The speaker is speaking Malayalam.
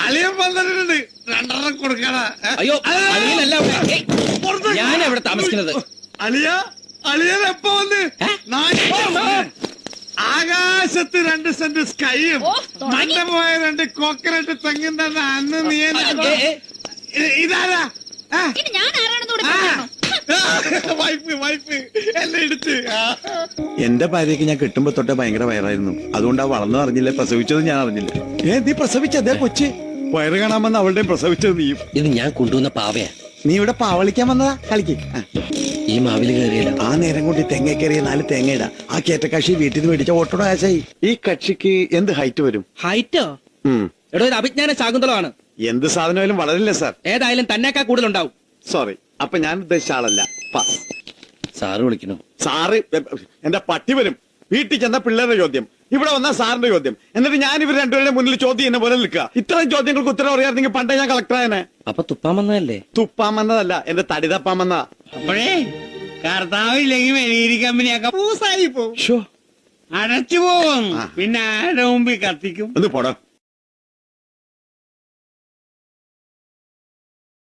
അളിയൻ വന്നിട്ടുണ്ട്, 2.5 കൊടുക്കടാ. അയ്യോ അളിയനല്ല ഇവിടെ. ഏയ്, ഞാൻ എവിടെ താമസിക്കുന്നത്? അളിയൻ എപ്പോ വന്ന്? ആകാശത്ത് 2 സെന്റ് സ്കൈയും മണ്ട പോയ 2 കോക്കനട്ട് തെങ്ങും തന്നെ അന്ന് നീ ഇതാരാ? വൈഫ് എന്നെ ഇടിച്ച്. എന്റെ ഭാര്യക്ക് ഞാൻ കിട്ടുമ്പോ തൊട്ടേ ഭയങ്കര വയറായിരുന്നു. അതുകൊണ്ട് ആ വളർന്നു അറിഞ്ഞില്ല, പ്രസവിച്ചത് ഞാൻ അറിഞ്ഞില്ല. നീ പ്രസവിച്ചതേ കൊച്ച് വയറ് കാണാൻ വന്ന അവളുടെ പ്രസവിച്ചത് നീയും. ഇത് ഞാൻ കൊണ്ടുവന്ന പാവയാ. നീ ഇവിടെ പാവളിക്കാൻ വന്നതാ? കളിക്ക്. ഈ മാവില് കയറിയില്ല. ആ നേരം കൊണ്ട് തേങ്ങ കയറിയ 4 തേങ്ങയിടാ. ആ കേറ്റക്കാശി വീട്ടിൽ നിന്ന് മേടിച്ച ഓട്ടോടെ ആശായി. ഈ കക്ഷിക്ക് എന്ത് ഹൈറ്റ് വരും? ഹൈറ്റോ? എടോ, ഇത് അഭിജ്ഞാന ശാകുന്തളമാണ്. എന്ത് സാധനമായാലും വളരില്ല സാർ. ഏതായാലും തന്നേക്കാ കൂടുതലുണ്ടാവും. സോറി, അപ്പൊ ഞാൻ ഉദ്ദേശിച്ച ആളല്ല. സാറ് വിളിക്കണോ? സാറ് എന്റെ പട്ടി വരും. വീട്ടിൽ ചെന്ന പിള്ളേരുടെ ചോദ്യം, ഇവിടെ വന്ന സാറിന്റെ ചോദ്യം, എന്നിട്ട് ഞാൻ ഇവർ രണ്ടുപേരുടെ മുന്നിൽ ചോദ്യം എന്നെ പോലെ നിൽക്കുക. ഇത്രയും ചോദ്യങ്ങൾക്ക് ഉത്തരം അറിയാമെങ്കിൽ പണ്ടേ ഞാൻ കളക്ടറായനെ. അപ്പൊ തുപ്പാൻ വന്നതല്ലേ? തുപ്പാൻ വന്നതല്ല, എന്റെ തടി തപ്പാൻ വന്നതാ. അപ്പോഴേ കർത്താവില്ലെങ്കിൽ മെഴുകുതിരി കമ്പനിയൊക്കെ പൂസായി പോകും, ഷോ അടച്ചു പോകും. പിന്നെ ആരുടെ മുമ്പിൽ കത്തിക്കും? ഒന്ന് പോടാ.